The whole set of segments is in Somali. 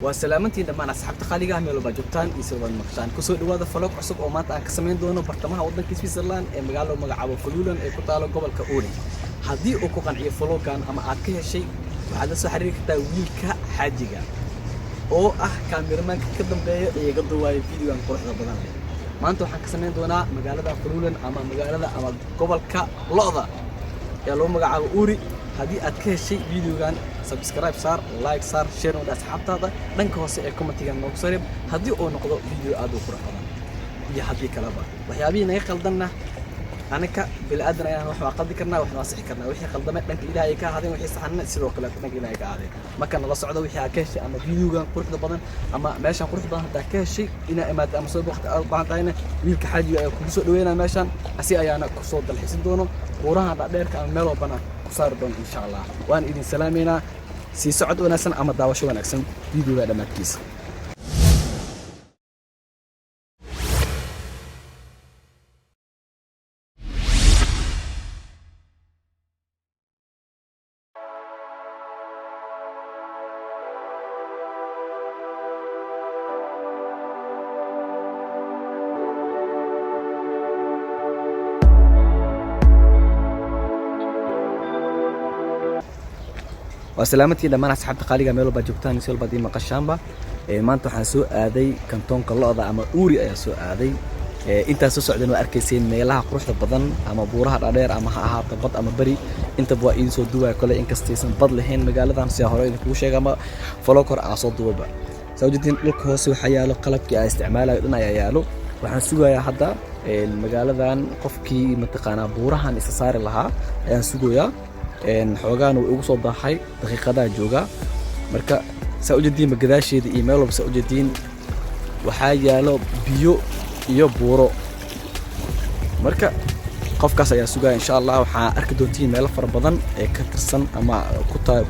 وسلامتي لما أنا سحبت خالقها ميلو باجوتان يسوون مقشان كسر دوّا فلوك عصب أو ما تأكسمين دونه برتمها ودنا كيس في سرلان مقالو مقعبو فلولن كتالو قبل كأولي هذه أكو كان يفلو كان أما أكيه شيء وهذا سحريك تاويل كحاجة أو كاميرمان كدم بيه يقدر واي فيديو عن قرح بدن ما أنتوا حكسمين دونا مقالة فلولن أما مقالة أما قبل كلقطة يا لو مقعبو أوري هذه أكيه شيء فيديو كان سبسكرايب صار لايك صار شير ودا أصحابته هذا لينك هو كومنت كان مقصرب هذه أو نقطة فيديو أدو قرح بدن يا هذه كلامه وحيابين يقلدنا أنا بالأدنى يعني وحنا قد ذكرنا وحنا صحي كرنا وحي قلدنا لك إلهي كهذا وحي صحنا سيرو كلا لك إلهي كهذا ما كان الله صعده وحي كاش أما فيديو كان قرح بدن أما ماشان قرح بدن هذا كاش إنا إما أما صوب وقت أربعة تاينا ويلك حاجة كوسو دوينا ماشان أسي أيانا كوسو الحسن دونه وراها بعد ذلك ملو بنا كسار دون إن شاء الله وأن إذن سلامينا سي سعد وناسن أما داوشو ونكسن فيديو بعد ما تكيس وسلامتي لما أنا سحبت خالقها ميلو باجوتان يسول بدي مقشامبا ما أنتوا حنسوق هذي كنتون كاللقطة أما أوري أي سوق هذي أنت سوسعدين وأركيسين ميلها قروح البدن أما بورها الأدير أما ها تبط أما بري أنت بوا إنسو دوا كل إنكستيسن بدل هين مقالة عن سياهورين كوشة أما فلوكر عصود دوا بقى سوجدين لك هو سو حياله قلب كي استعماله يدنا يالو وحنسوق يا حدا المقالة عن قفكي متقانا بورها نسصار لها ينسوق يا حوغان ugu soo baxay daqiiqada jooga marka saujadiin magadaasheeda email oo saujadiin waxa yaalo biyo iyo buuro marka qofkaas ayaa sugaa insha Allah waxa arki doontiin meel far badan ee ka tirsan ama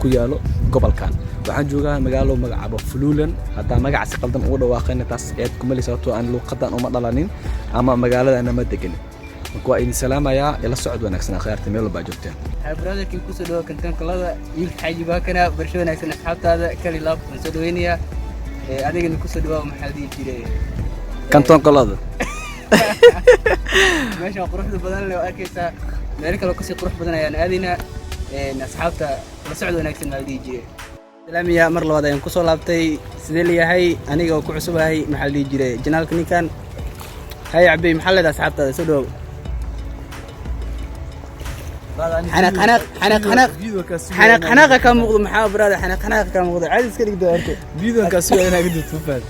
ku yaalo gobolkan waxaan joogaa magaalo magacaabo Fuluulan hada magac si qaldan ugu dhawaaqayna taas eed kuma liisato aan luqadan uma dhalanin ama magaalada ana ma degan وإن سلام يا إلى الصعد ونكسنا خيرت ميلو باجوتين. برادر كي كوسدو كنتن كلها يلك حاجة باكنا برشوا نكسنا حتى هذا كلي لاب نسدوينيا أديك نكوسدو محلي كده. كنتن كلها. ماشي قروح بدنا لو أكيسا ذلك لو كسي قروح بدنا يعني أدينا نسحبتها الصعد ونكسنا هذه جري. سلام يا مر لوادا يوم كوسو لابتي سدلي هاي أنا جو كوسو هاي محلي جري جنال كني كان هاي عبي محل ده سحبتها سدو. حناق كم موضوع محاور هذا حناق كم موضوع عايز كذا يقدر أركب فيديو كاسوي أنا قد تفهم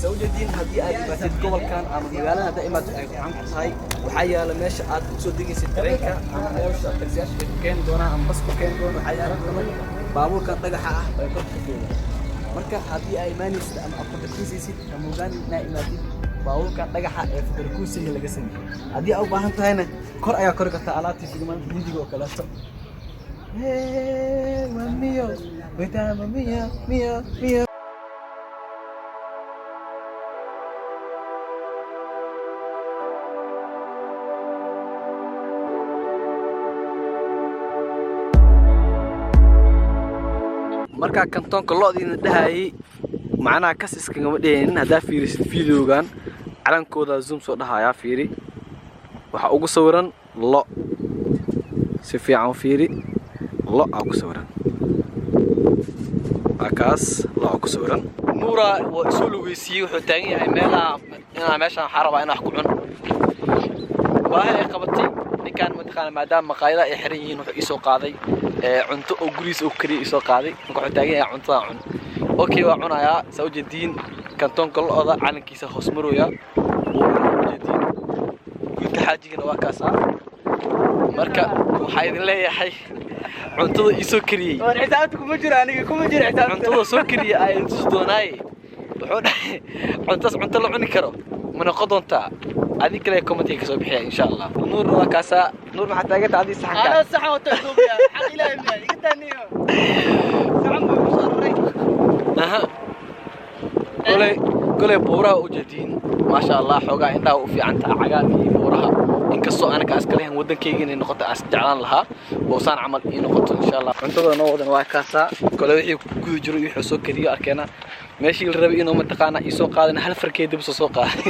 سوجدين هدي أي بس قبل كان أما مقالنا دائما عم هاي وحيا لما شاء تصدقي سترينكا أما مش تكسيش كان دونا أم بس كان دونا وحيا ركنا بابور كان طلع marka hadii ay maanis ama aqoonta kusiisid amugan naaimadi baabuurka dhagaxa ee federkuusiga laga sameeyay hadii aad u baahan tahayna kor ayaa kor kartaa alaabtii sidoo hindiga oo kale mamiyo wada mamiyo miyo marka kantoonka lo'diina dhahay macnaha kasiska ngama dheheen hadaa fiirisid videogan calankooda zoom soo dhahaya fiiri waxa ugu sawiran lo si fiican fiiri lo ugu sawiran akaas lo ugu sawiran nuura waa soo lugeysiyay wuxuu taagan yahay meeshaan xaraba in wax ku cun waa ay qabatay ninkan mataqaana maadaama maqaayada ay xiran yihiin wuxuu isoo qaaday cunto oo guriis oo kaliya isoo qaaday wuxuu taagan yahay cuntada cun okay waa cunayaa soo jeedin kantoonka lo-da calankiisa hoos marooya wiilka xaajigana waa kaas marka waxaa idin leeyahay cuntada ii soo kariyey xisaabta kuma jiro aniga kuma jiro xisaabta cuntada soo kariyey ayaan tus doonaaye wuxuu dhahay cuntaas cunto la cuni karo ma noqon doontaa adiga kale commentiga ka soo bixiya insha Allah nuur waa kaasa nuur maxaa taageerta adii saxanka ana saxan wata duubiya xaq ilaahay ma iga taniyo saxan buu sharray aha kole buuraha u jeedin ma sha Allah xogaa indhaha u fiican tahay cagaarka iyo buuraha inkastoo anaga askalehan wadankayga inay noqoto as jeclaan lahaa oo saan camal ii noqoto insha Allah cuntada noo wadan waa kaasa kole wixii ku guda jiro iyo wuxuu soo kariyo arkeena meeshii la rabay inuu mataqaana ii soo qaadan hal farkeed dib soo qaaday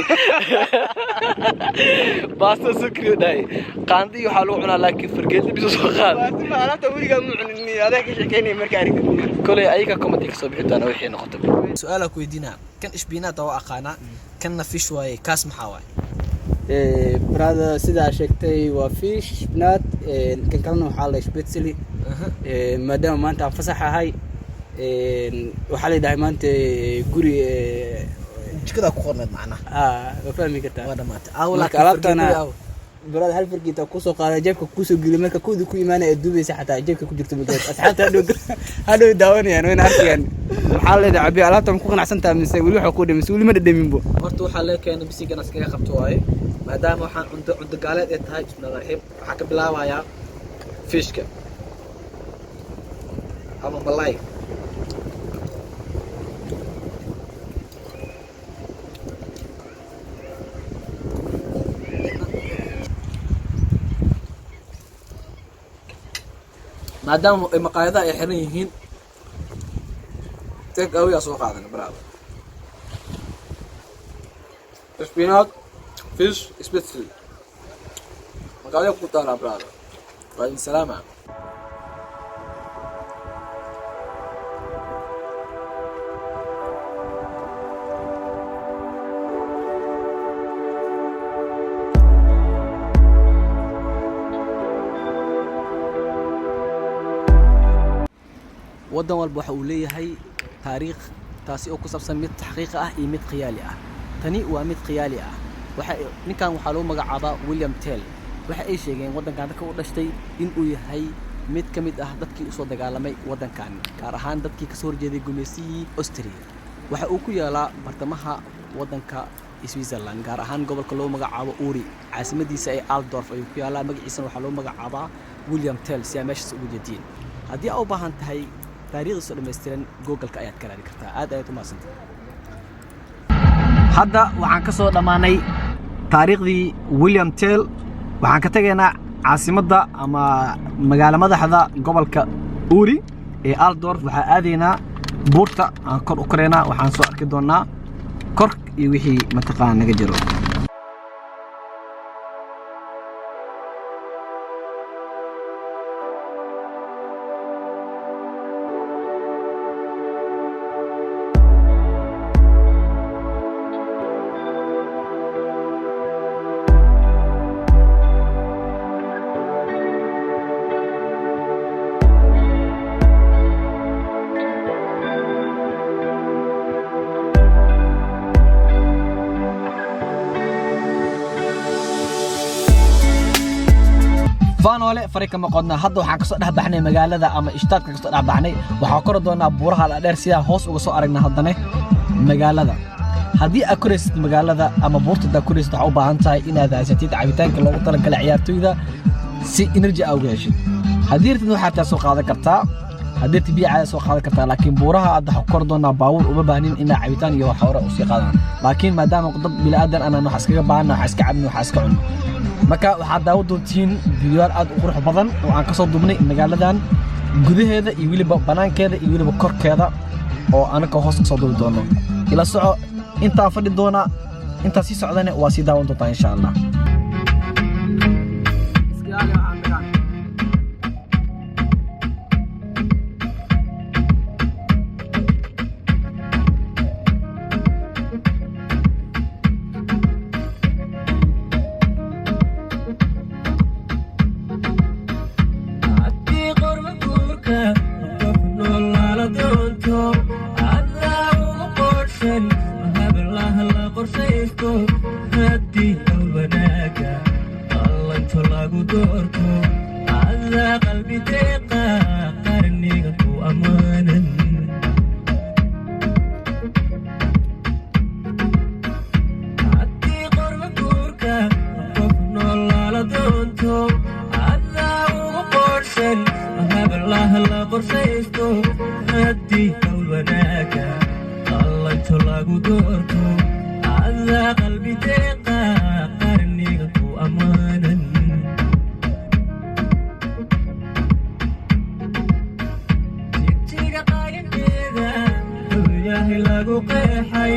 baasta soo kariyo dhaay qaandi waxa lagu cunaa laakiin farkeed dib soo qaaday baasta alaabta weliga ma cunin adaa ka sheekeynay marka aragtid kole ayaga comment ka soo bixitaana wixii noqoto su'aala ku weydiina kan ishbinaad oo aqaana kanna fish waaye kaas maxaa waaye brother sida sheegtay waa fish nut kan kalena waxaa la isbetseli maadaama maanta aan fasax ahay waxaa la yidhahay maanta guri jikada ku qorneed macnaha waa fahmi kartaa waa dhamaatay marka alaabtana brother hal farkiita kusoo qaaday jeebka kusoo geli marka kuudi ku imaanay ee duubaysa xataa jeebka ku jirto muddo asxaabta hadhow daawanayaan wayna arkayaan maxaa la yidhaha abi alaabtan ku qanacsantahay mise weli waxa ku dhimis weli ma dhadhaminbo horta waxaa laga keenay bisigan iskaga qabto waaye maadaama waxaan cunto gaaleed ay tahay bismillaahi raxiim waxaa ka bilaabayaa fishka ama malay maadaama ay maqaayadaha ay xiran yihiin take away soo qaadana bravo spinach fish especially maqaayada ku taala bravo wa salama wadan walba waxa uu leeyahay taariikh taasi oo ku saabsan mid xaqiiqi ah iyo mid khiyaali ah tani waa mid khiyaali ah ninkan waxaa loo magacaabaa William Tell waxa ay sheegeen wadankan dadka u dhashtay in uu yahay mid ka mid ah dadkii u soo dagaalamay wadankan gaar ahaan dadkii ka soo horjeeday gumeysiyii Austria waxa uu ku yaalaa bartamaha wadanka Switzerland gaar ahaan gobolka loo magacaabo Uri caasimadiisa ay Altdorf ayuu ku yaalaa magaciisana waxaa loo magacaabaa William Tell si ay meeshaas ugu jeediyeen haddii aad u baahan tahay taariikhdiisa dhammaystiran google-ka ayaad ka raadi kartaa aad ayaad u mahadsantahay hadda waxaan ka soo dhammaanay taariikhdii William Tell waxaan ka tagaynaa caasimadda ama magaalo madaxda gobolka Uri ee Altdorf waxaan aadaynaa buurta aan kor u koreynaa waxaan soo arki doonaa kor iyo wixii mataqaan naga jiro faanole farika ma qodna hadda waxaan ka soo dhaxbaxnay magaalada ama ishtaadka ka soo dhaxbaxnay waxa kor doonaa buuraha la dheer sida hoos uga soo aragna haddana magaalada haddii aad koraysid magaalada ama buurta koraysid waxa u baahan tahay inaad haysatid cabitaanka loogu talagalay ciyaartoyda si energy aad u heshid haddii rabtid waxaad soo qaadan kartaa haddii biyo caadi soo qaadan kartaa laakiin buuraha aad kor doonaa baawur uma baahnin inaad cabitaan iyo wax hore u sii qaadan laakiin maadaama dad bilaadan aan wax iskaga baahna wax iska cabno wax iska cunno marka waxaad daawo doontiin fiidiyoal aad u qurux badan oo aan ka soo duubnay magaaladan gudaheeda iyo weliba banaankeeda iyo weliba korkeeda oo anaka hoos ka soo duubi doono ila soco intaan fadhi doona intaa sii socdana waa sii daawan doontaa insha Allah qorsaysto haddii hawl wanaaga allanto lagu doorto adaa qalbi deeqa qarniga ku ammaanan haddii qorba guurka qof noolaala doonto adaa ugu qoorsan hablaha la qorsaysto haddii hawl wanaaga allanto lagu doorto adaa qalbi deeqa qarniga ku ammaanan jigjiga qayankeeda hooyahay lagu qeexay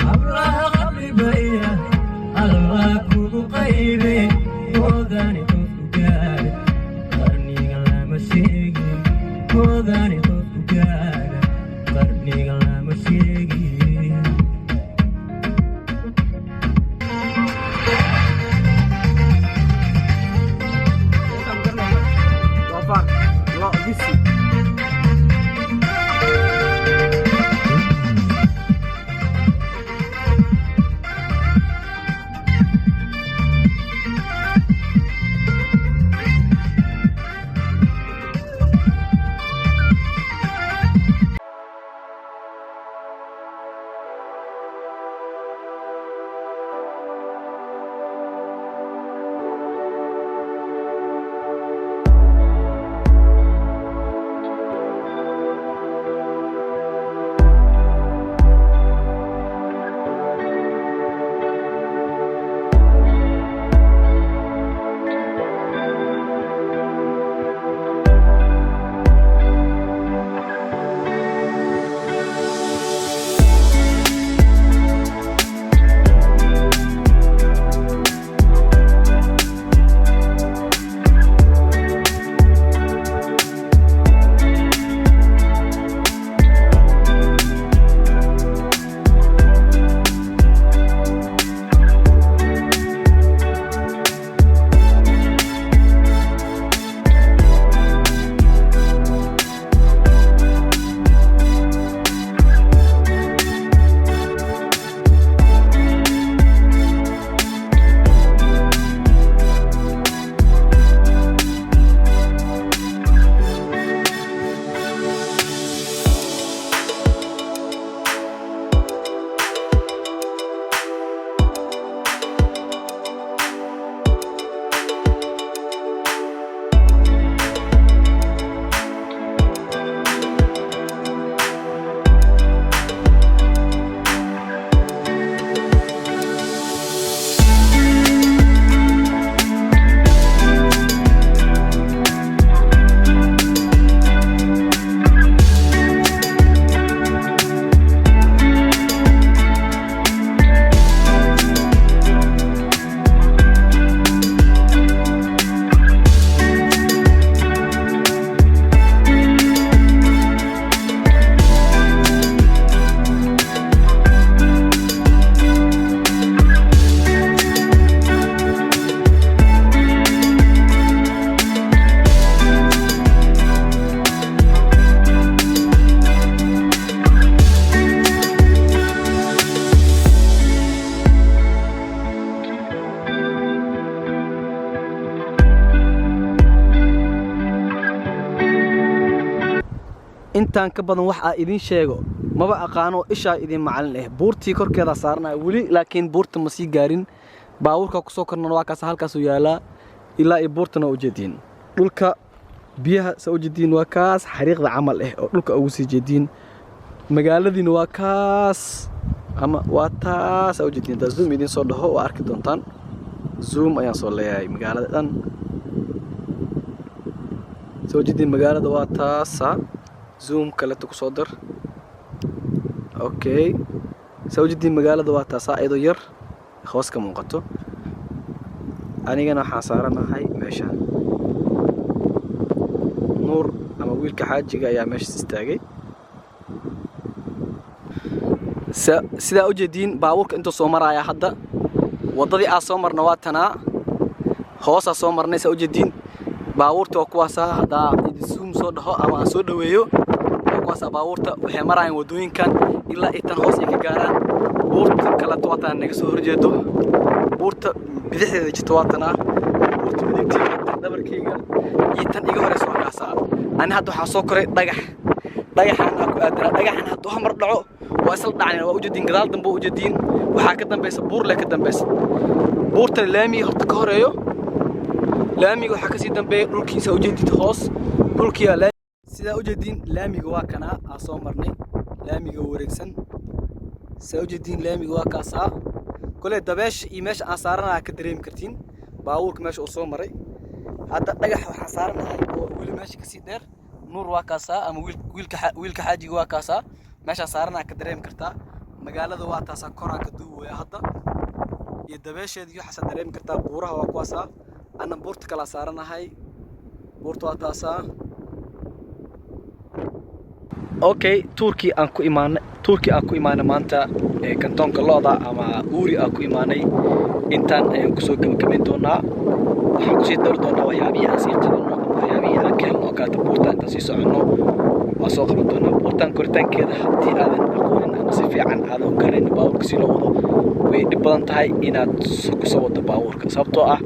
hablaha qablibaya allah kugu qaybe hoodani qofku gaara qarniga lama sheegin hoodani qofku gaara qarniga lama sheegin intaan ka badan wax aan idin sheego maba aqaano isha idin macalin ah buurtii korkeeda saarnaa wali laakiin buurta ma sii gaarin baawurka ku soo kornaa waa kaas halkaas u yaala ilaa ay buurtana u jeedin dhulka biyaha soo jeedin waa kaas xariiqda camal ah oo dhulka ugu sii jeedin magaaladiina waa kaas ama waa taas oo jeedin zoom idin soo dhaho waa arki doontaan zoom ayaan soo leeyahay magaalada dhan soo jeedin magaalada waa taas zoom kale ku soo dar okay soo jeedin magaalada waa taas ayadoo yar hoos ka muuqato anigana waxaan saaranahay meeshaan nuur ama wiilka xaajiga ayaa meesha istaagay sida u jeedin baabuurka inta soo maraya hadda wadadii aan soo marna waa tanaa hoos aan soo marnay sida u jeedin baabuurta waa kuwaas hada zoom soo dhaho ama aan soo dhaweeyo kuwaas baabuurta waxay marayaan wadooyinkan ilaa ay tan hoos ay ka gaaraan buurta kala tootaan naga soo horjeedo buurta bidixdeeda jirta waatana buurta midigteeda dhabarkayga iyo tan iga horeysa waa kaasaa ani hadda waxaa soo koray dhagaxaan aan ku aadana dhagaxan hadduu hamar dhaco waa isla dhacnayna waa ujeediin gadaal dambe waa ujeediin waxaa ka dambaysa buur leh ka dambaysa buurtana laamiga horta ka horeeyo laamiga waxaa kasii dambeeya dhulkiisa ujeedid hoos dhulkiya sidaa ujeediin laamiga waa kanaa aan soo marnay laamiga wareegsan sidaa ujeediin laamiga waa kaasaa kole dabeesha iyo meesha aan saaranaha ka dareemi kartiin baabuurka meesha uu soo maray hadda dhagax waxaan saaranahay oo weli meesha kasii dheer nuur waa kaasaa ama wiilka xaajiga waa kaasaa meeshaan saaranaha ka dareemi kartaa magaalada waa taasaa koraa ka duuwaya hadda iyo dabeesheeda iyo waxaasaa dareemi kartaa buuraha waa kuwaasaa أنا بورت كلا سارنا هاي بورت واتاسا أوكي تركي أنكو إيمان مانتا كنتون كلادا أما أوري أنكو إيماني إنتان كسو كمين دونا حكسي دور دونا ويابي أسير قدرنا ويابي أكل وكات بورتان تسيسو عنو وسوق دونا بورتان كورتان كده دي آذن أقولين أنا سيفي عن هذا وكرين باور كسيلو وضو ويدبان تهي إنا سوكسو وضو باور سبتو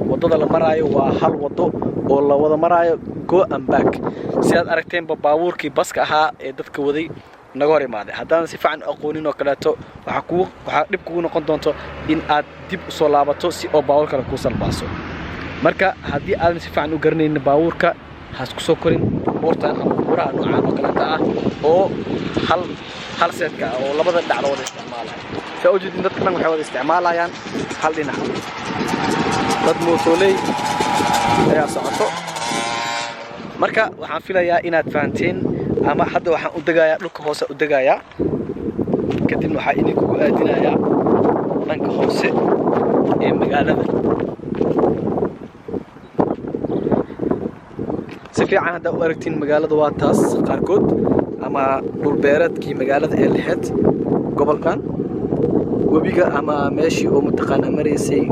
wadada la maraayo waa hal wado oo la wada maraayo go and back sidaad aragteen baabuurkii baska ahaa ee dadka waday naga hor imaaday haddaan si fiican aqoonin oo kaleeto waxa dhib kugu noqon doonto in aad dib u soo laabato si oo baabuur kale ku salbaaso marka haddii aadan si fiican u garanaynin baabuurka has ku soo korin buurtan ama buuraha noocan oo kaleeto ah oo hal seedka oo labada dhinac wada isticmaalaya soo ujeedin dadka dhan waxay wada isticmaalayaan hal dhinac dad mootoley ayaa socoto marka waxaan filayaa inaad fahanteen ama hadda waxaan u degayaa dhulka hoose u degayaa kadibna waxaa idin kugu aadinayaa dhanka hoose ee magaalada si fiican hadda u aragtiin magaalada waa taas qaarkood ama dhul beereedkii magaalada ee lahayd gobolkan webiga ama meeshii oo mataqaana maraysay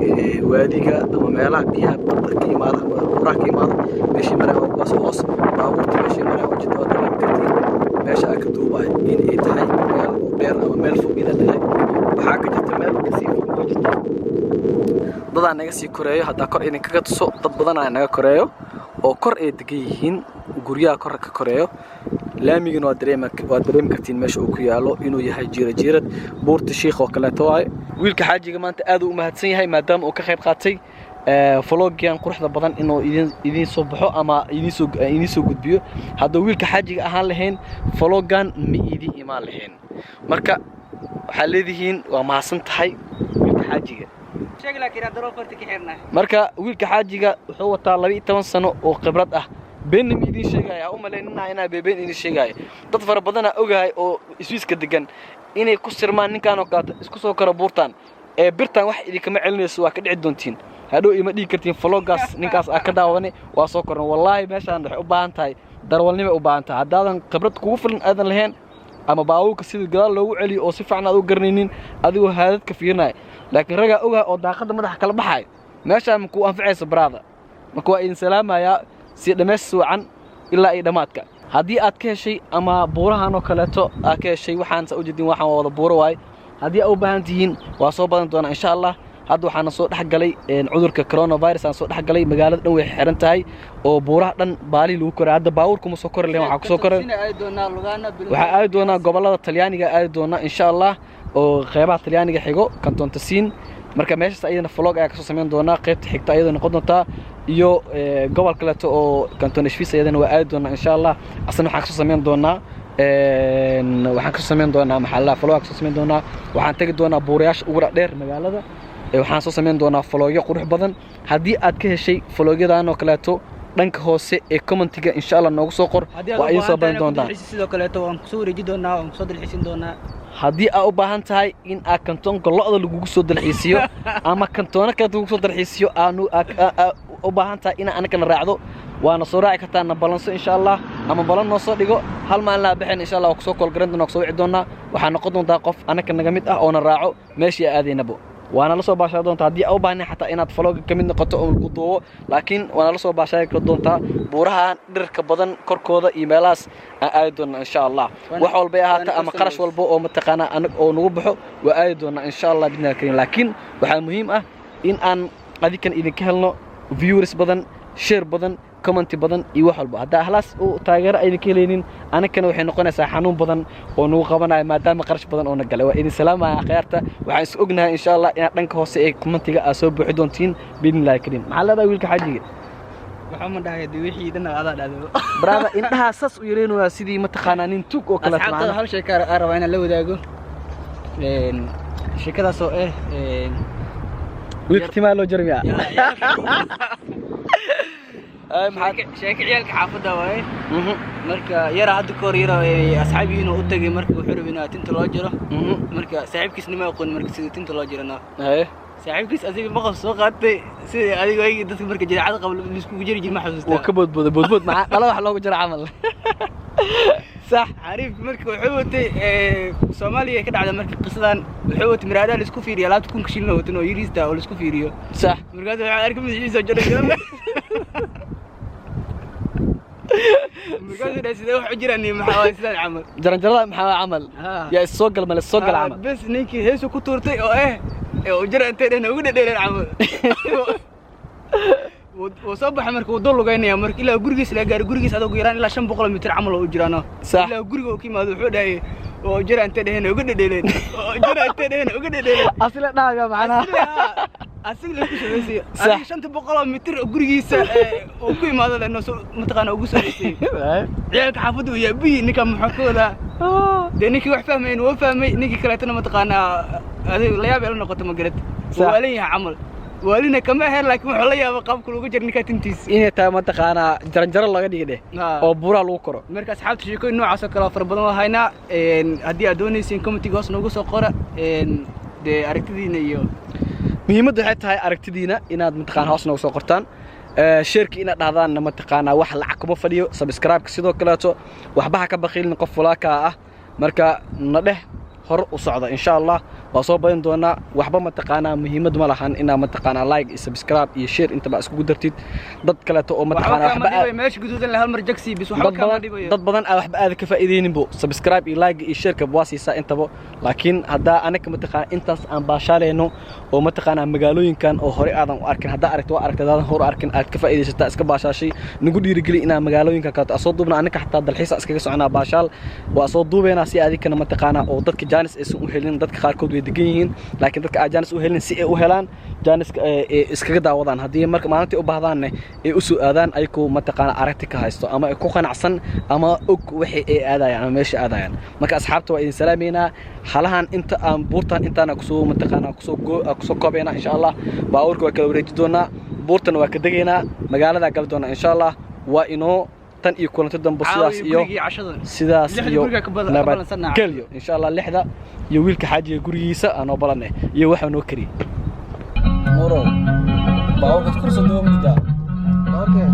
waadiga ama meelaha biyaha badda ka yimaada ama buraha ka yimaada meeshii maraa waa kuwaas hoos baabuurta meeshii maraa waa jirta waa dareemi kartiin meesha aa ka duubahay in ay tahay meel dheer ama meel fog ina tahay waxaa ka jirta meel kasii fog oo jirta dadaa naga sii koreeyo haddaa kor idinkaga tuso dad badanaa naga koreeyo oo kor ay degan yihiin guryaha kor ka koreeyo laamigana waa dareemi kartiin meesha uu ku yaalo inuu yahay jiirad buurta shiikh oo kaleeto waaye wiilka xaajiga maanta aad u mahadsan yahay maadaama uu ka qayb qaatay vloggan quruxda badan inuu idin soo baxo ama idin soo gudbiyo haddii wiilka xaajiga ahaan lahayn vloggan ma idin imaan lahayn marka waxaa leedihiin waa mahadsan tahay wiilka xaajiga marka wiilka xaajiga wuxuu wataa 12 sano oo khibrad ah been ma idin sheegaya u maleynaa inaa been idin sheegaya dad fara badan ogahay oo iswiiska degan inay ku sirmaan ninkaan oo kaata isku soo karo buurtan ee birtan wax idin kama celinayso waa ka dhici doontiin hadhow ima dhigi kartiin vloggaas ninkaas ka daawadane waa soo korno wallahi meeshaan waxay u baahan tahay darwalnimo u baahan tahay haddaadan khibrad kugu filan aadan lahayn ama baabuurka sida gadaal loogu celiyo oo si fiican aad u garanaynin adigoo haadadka fiirinay laakiin ragaa ogahay oo daaqada madaxa kala baxay meeshaan ma ku anficayso baraada marka waa idin salaamayaa si dhameys wacan ilaa ay dhamaadka haddii aad ka heshay ama buurahan oo kaleeto aad ka heshay waxaan soo jeedin waxaan wada buuro waay haddii aad u baahan tihiin waa soo badan doona insha Allah hadda waxaan soo dhaxgalay cudurka coronavirus aan soo dhaxgalay magaalada dhan way xiran tahay oo buuraha dhan baali lagu koray hadda baabuurku ma soo koray leen waxa ku soo koray waxa ay doonaa gobolada Talyaaniga ay doonaa insha Allah oo qeybaha Talyaaniga xigo kanton Tasiin marka meeshaas ayadana vlog ayaa ka soo sameyn doonaa qaybta xigta ayadana noqon doontaa iyo gobol kaleeto oo kanton Ishfiis ayadana waa aad doonaa insha Allah asna waxaan ka soo sameyn doonaa waxaan ka soo sameyn doonaa maxalla vlog ka soo sameyn doonaa waxaan tagi doonaa buurayaasha ugu dheer magaalada waxaan soo sameyn doonaa vlogyo qurux badan haddii aad ka heshay vlogyadan oo kaleeto dhanka hoose ee commentiga insha Allah noogu soo qor waa idin soo baahin doontaa sidoo kaleeto waan ku soo wareeji doonaa waan ku soo dalxiisin doonaa haddii aad u baahan tahay in aad kantoonka lo'da lagugu soo dalxiisiyo ama kantoona kale lagugu soo dalxiisiyo aanu u baahan tahay in anagana raacdo waana soo raaci kartaa na balanso insha Allah ama balan noo soo dhigo hal maalin la bixin insha Allah ku soo kol garan doonaa ku soo wici doonaa waxaan noqon doontaa qof anaga naga mid ah oo na raaco meeshii aadaynabo waana la soo baashaa doontaa haddii u baahnay xataa inaad falooga ka mid noqoto oo lagu duubo laakiin waana la soo baashaa doontaa buuraha dhirka badan korkooda iyo meelahaas aan aadi doonaa insha allah wax walba ay ahaato ama qarash walba oo mataqaanaa anag oo nagu baxo waa aadi doonaa insha allah bidnaa kariim laakiin waxaa muhiim ah in aan adikan idinka helno viewers badan share badan comment badan iyo wax walba hadda ahlaas oo taageero ay idinka helaynin anakana waxay noqonaysaa xanuun badan oo nagu qabanayo maadaama qarash badan oo na galay waa idin salaamaya akhyaarta waxaan is ognahay insha allah inaad dhanka hoose ee commentiga aad soo buuxi doontiin biidnillaahi kariim maxaa leedahay wiilka xaajiga waxaa ma dhahay dee wixii dhan adaa dhacdo brada indhaha sas u yareynaya sidii mataqaanaa nin tuug oo kale asxaabta hal shay ka rabaa inaan la wadaago sheekadaas oo wiilka timaa loo jarmiyaa sheeko ciyaalka xaafadda waaye marka yara hadda ka hor yara asxaabiyiin oo u tagay marka wuxuu rabay inaa tinta loo jiro marka saaxiibkiisna ma aqoon marka sida tinta loo jirana saaxiibkiis asiga maqal soo qaatay sida adiga ay dadka marka jiraacada qabo isku jiri jir ma xasuustaa oo ka boodbood maxaa dhala wax loogu jiro camal صح عارف مركب وحوتي سوماليا كده على مركب قصدان وحوتي مرادة لسكو فيريا لا تكون كشيلنا وتنو يريستا ولا سكو فيريا صح مركب عارف من يجي سجل كلام مركب ده سيده وحجرني محاول سيده عمل جرنجرة محاول عمل يا السوق مال السوق العمل بس نيكي هيسو كتورتي او وجرى انت هنا وقد دير العمل وصبح مركب ودول لغاينيا مركب إلا غورغيس لا غار غورغيس ادو يران إلا 500 متر عمل oo jiraano إلا غورغو kimaado wuxuu dhahay oo jira inta dhaheen uga dhadheeleen oo jira inta dhaheen uga dhadheeleen asla dhaaga macna asla ku shabeysay 500 mitir gurigiisa oo ku imaado lana mataqaana ugu soo dhisay ciyaalka xaafadu iyo bi ninka maxakooda de ninki wax fahmeen oo fahmay ninki kale tan mataqaana adiga la yaab la noqoto ma garad walaalaha amal walina kama heer laakiin wuxuu la yaabay qaabka lagu jar ninka tintiis inay taa mataqaana jaranjaro laga dhigay oo buura lagu koro marka asxaabta sheekooyin noocaas oo kala far badan waxayna haddii aad doonayseen commentiga hoos noogu soo qora de aragtidiina iyo muhiimaddu waxay tahay aragtidiina inaad mataqaana hoos noogu soo qortaan sheerki inaad dhahdaan mataqaana wax lacag kuma fadhiyo subscribe-ka sidoo kaleeto waxba ha ka baqiilin qof walaaka ah marka na dheh hor u socda insha Allah waa soo badan doona waxba mataqaana muhiimad ma lahan inaa mataqaana like iyo subscribe iyo share inta ba isku dartid dad kale oo mataqaana waxba meesh guduudan la hal mar jagsi bis waxba ka dhibayo dad badan waxba aad ka faa'iideynin bo subscribe iyo like iyo share ka waasiisa intaba laakiin hada anaka mataqaana intaas aan baashaleeno oo mataqaana magaalooyinkan oo hore aadan u arkin hada aragto aragtadaan hor arkin aad ka faa'iideysata iska baashaashay nagu dhiirigeli inaa magaalooyinka ka soo duubna anaka xataa dalxiis iskaga soconaa baashaal waa soo duubeena si adikana mataqaana oo dadka jaanis aysan u helin dadka qaarkood way degan yihiin laakiin dadka aan jaanis u helin si ay u helaan jaanis iskaga daawadaan haddii marka maalintii u baahdaanne ay u soo aadaan ayagoo mataqaana aragti ka haysto ama ay ku qanacsan ama og wixii ay aadayaan ama meesha aadayaan marka asxaabta waa idin salaameynaa halahan inta aan buurtan intaana kusoo mataqaana kusoo koobeena insha Allah baawarka waa kala wareeji doonaa buurtana waa ka degaynaa magaalada gal doonaa insha Allah waa inoo tan iyo kulanto dambe sidaas iyo nabad gelyo insha Allah lixda iyo wiilka xaajiga gurigiisa aan oo balanay iyo waxa noo kari noro baawarka kurso doomida okay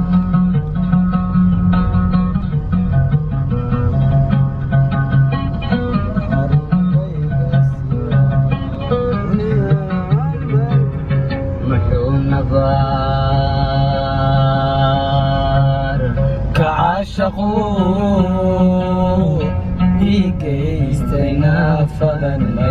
عاشقوا إيجيستينا فضل ما